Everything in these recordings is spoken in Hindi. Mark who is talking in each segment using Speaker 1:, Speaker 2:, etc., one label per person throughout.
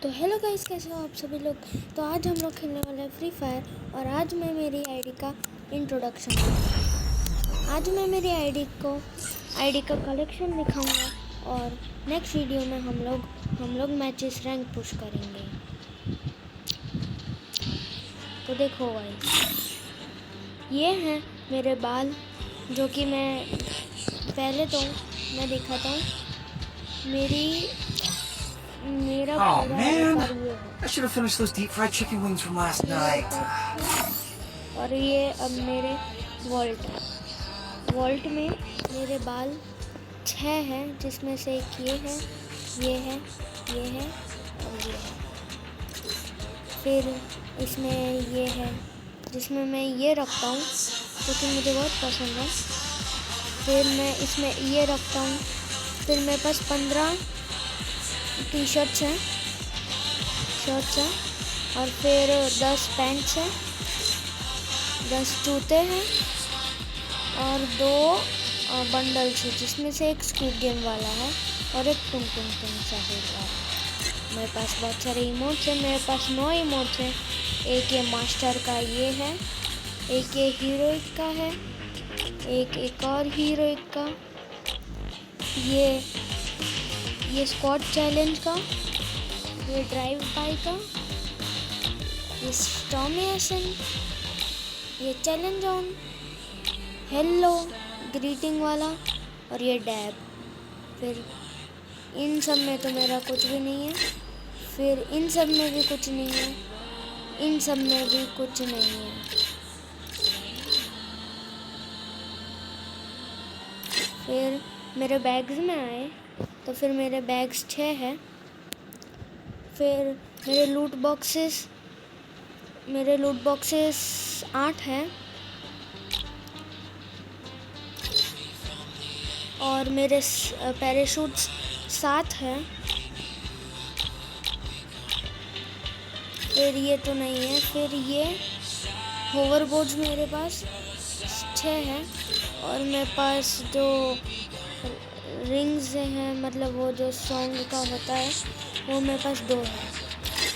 Speaker 1: तो हेलो गाइस, कैसे हो आप सभी लोग। तो आज हम लोग खेलने वाले हैं फ्री फायर और आज मैं मेरी आईडी का इंट्रोडक्शन दूंगा। आज मैं मेरी आईडी का कलेक्शन दिखाऊंगा और नेक्स्ट वीडियो में हम लोग मैचेस रैंक पुश करेंगे। तो देखो गाइस, ये हैं मेरे बाल जो कि मैं पहले तो मैं दिखाता हूँ मेरा
Speaker 2: Oh
Speaker 1: पूरा
Speaker 2: man,
Speaker 1: ये है।
Speaker 2: I should have finished those deep fried chicken wings from last night.
Speaker 1: और ये अब मेरे वॉल्ट में मेरे बाल 6 हैं, जिसमें से एक ये है और ये है। फिर इसमें ये है जिसमें मैं ये रखता हूँ जो कि मुझे बहुत पसंद है। फिर मैं इसमें ये रखता हूँ। फिर मेरे पास 15 टी शर्ट्स हैं और फिर 10 पैंट्स हैं, 10 जूते हैं और 2 बंडल्स हैं, जिसमें से एक स्क्विड गेम वाला है और एक टुंग सा है। मेरे पास बहुत सारे इमोट्स हैं। मेरे पास 9 इमोट्स हैं। एक ये मास्टर का ये है, एक ये हीरोइक का है, एक और हीरोइक का, ये स्क्वाड चैलेंज का, ये ड्राइव बाय का, ये स्टॉर्मियसन, ये चैलेंज ऑन, हेलो ग्रीटिंग वाला और ये डैब। फिर इन सब में तो मेरा कुछ भी नहीं है। फिर इन सब में भी कुछ नहीं है, इन सब में भी कुछ नहीं है। फिर मेरे बैग्स में आए तो फिर मेरे बैग्स 6 हैं। फिर मेरे लूट बॉक्सेस 8 हैं और मेरे पैराशूट्स 7 हैं। फिर ये तो नहीं है। फिर ये होवरबोर्ड्स मेरे पास 6 हैं और मेरे पास जो रिंग्स हैं, मतलब वो जो सॉन्ग का होता है, वो मेरे पास 2 है।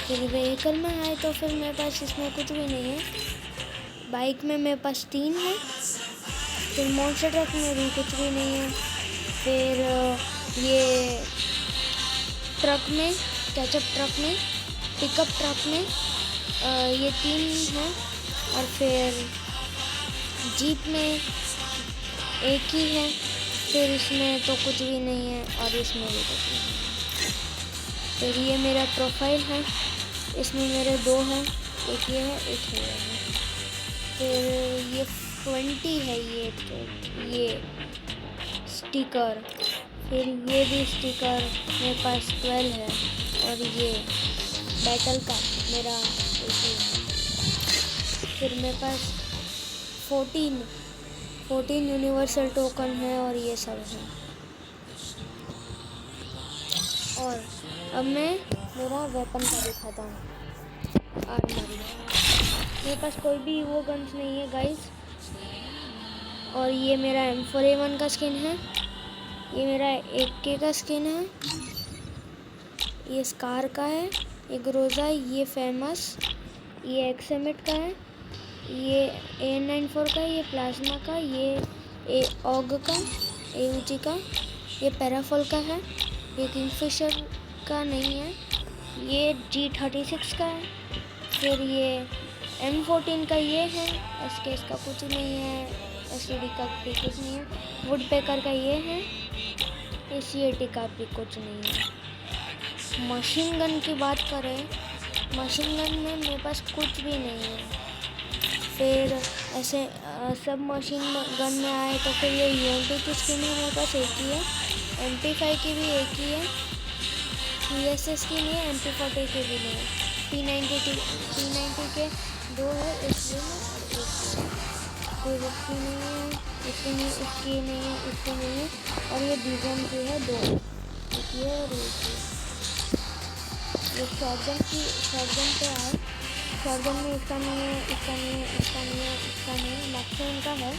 Speaker 1: फिर व्हीकल में आए तो फिर मेरे पास इसमें कुछ भी नहीं है। बाइक में मेरे पास 3 है। फिर मॉन्स्टर ट्रक में भी कुछ भी नहीं है। फिर ये ट्रक में, कैचअप ट्रक में, पिकअप ट्रक में ये 3 हैं और फिर जीप में एक ही है। फिर इसमें तो कुछ भी नहीं है और इसमें भी कुछ नहीं है। फिर ये मेरा प्रोफाइल है, इसमें मेरे 2 हैं, एक ये है एक ये है। फिर ये 20 है ये स्टिकर। फिर ये भी स्टिकर मेरे पास 12 है और ये बैटल का मेरा 18 है। फिर मेरे पास 14 यूनिवर्सल टोकन है और ये सब है। और अब मैं मेरा वेपन का दिखाता हूँ। आर्मरी मेरे पास कोई भी वो गन्स नहीं है गाइस। और ये मेरा M4A1 का स्किन है, ये मेरा AK का स्किन है, ये स्कार का है, ये ग्रोजा, ये फेमस, ये एक्समिट का है, ये A94 का, ये प्लाज्मा का, ये ऑग का, AUG का, ये पैराफॉल का है, ये किंगफिशर का नहीं है, ये G36 का है। फिर ये M14 का ये है, SKS का कुछ नहीं है, SCD का भी कुछ नहीं है, वुड पैकर का ये है, ACAT का भी कुछ नहीं है। मशीन गन की बात करें, मशीन गन में मेरे पास कुछ भी नहीं है। फिर ऐसे सब मशीन गन में आए तो फिर ये UMP की स्किन है, मेरे पास एक ही है, MP5 की भी एक ही है, PSS की नहीं है, MP40 की भी नहीं है, P90 के 2 है, इसलिए फिर इसकी नहीं है, इसकी नहीं है और ये बीजन की है 2, एक है और एक है। ये शॉटगन पे आए, शॉटगन में इसका नहीं है, मैक्सिमम का है।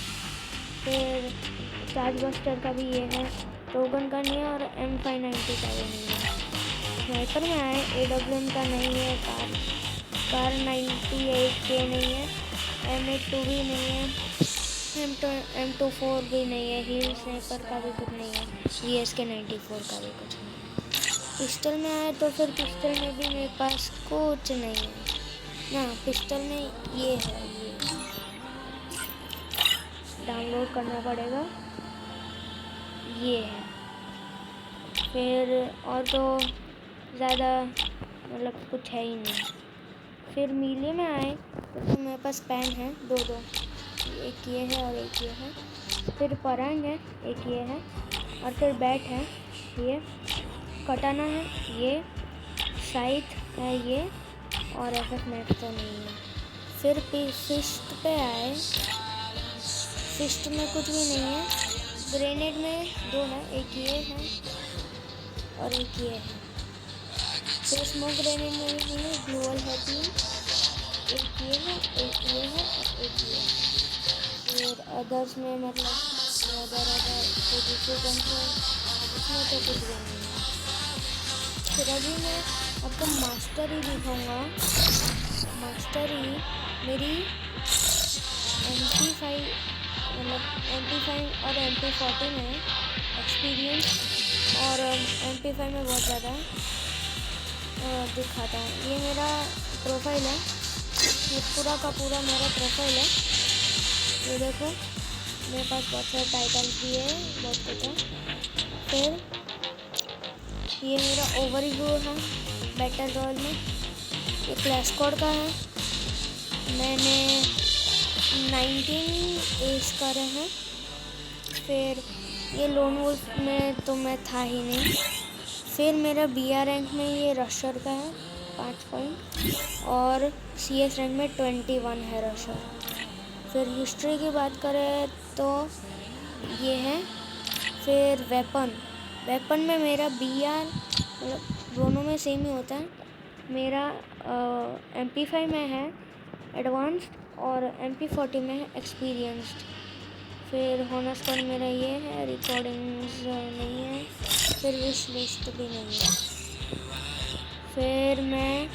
Speaker 1: फिर चार्ज बस्टर का भी ये है, टोगन का नहीं है और M590 का भी नहीं है। स्नाइपर में आए। AWM का नहीं है, कार 98K नहीं है, M82 भी नहीं है, M24 भी नहीं है, हील स्नाइपर का भी कुछ नहीं है, VSK 94 का भी कुछ नहीं है। पिस्टल में आए तो फिर पिस्टल में भी मेरे पास कुछ नहीं है ना। पिस्टल में ये है, ये डाउनलोड करना पड़ेगा, ये है। फिर और तो ज़्यादा मतलब कुछ है ही नहीं। फिर मीले में आए तो मेरे पास पेन है दो, एक ये है और एक ये है। फिर परंग है, एक ये है, और फिर बैट है, ये कटाना है, ये साइथ है, ये और FF मैक्स तो नहीं है। फिर फिस्ट पे आए, फिस्ट में कुछ भी नहीं है। ग्रेनेड में दो है, एक ये है और एक ये है। फिर स्मोक ग्रेनेड में भी नहीं है, ग्लूअल है 3, एक ये है, एक ये है और एक ये है। फिर अदर्स में मतलब अदर तो दूसरे गन है, उसमें तो कुछ भी नहीं है। फिर अभी मैं आपको मास्टर ही दिखाऊंगा। मास्टर ही मेरी MP5 मतलब MP5 और MP40 में एक्सपीरियंस, और MP5 में बहुत ज़्यादा दिखाता हूँ। ये मेरा प्रोफाइल है, ये पूरा का पूरा मेरा प्रोफाइल है। ये देखो मेरे पास बहुत सारे टाइटल्स भी है, बहुत कुछ है। फिर ये मेरा ओवरव्यू है बैटल रॉयल में। ये क्लैश स्क्वाड का है, मैंने 19 एज करे हैं। फिर ये लोन वुल्फ में तो मैं था ही नहीं। फिर मेरा BR रैंक में ये रशर का है 5 पॉइंट, और CS रैंक में 21 है रशर। फिर हिस्ट्री की बात करें तो ये है। फिर वेपन में मेरा BR मतलब दोनों में सेम ही होता है। मेरा MP5 में है एडवांस्ड और MP40 में है एक्सपीरियंस्ड। फिर होनर्स पर मेरा ये है, रिकॉर्डिंग्स नहीं है, फिर विश लिस्ट भी नहीं है। फिर मैं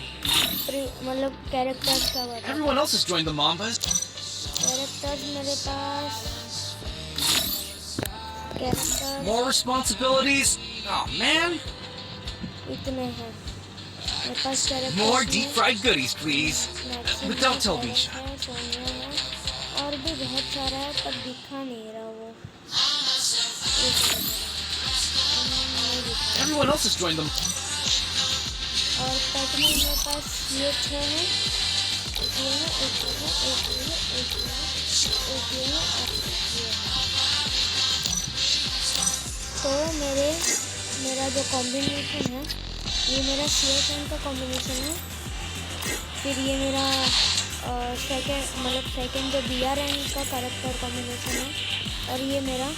Speaker 1: मतलब कैरेक्टर्स का बता,
Speaker 2: Everyone else has joined the Mambas.
Speaker 1: Characters मेरे पास character
Speaker 2: More responsibilities? Oh man.
Speaker 1: इतने हैं मेरे पास characters.
Speaker 2: More deep fried goodies, please. But don't tell Misha.
Speaker 1: और भी बहुत सारा है पर दिखा नहीं रहा वो।
Speaker 2: Everyone else has joined them.
Speaker 1: और पेट में मेरे पास ये 6 है, एक ये है, एक ये है, एक ये है, एक ये है, एक ये है और एक ये है। तो मेरा जो कॉम्बिनेशन है, ये मेरा CSN का कॉम्बिनेशन है। फिर ये मेरा सेकंड जो BR रैंक का कैरेक्टर कॉम्बिनेशन है, और ये मेरा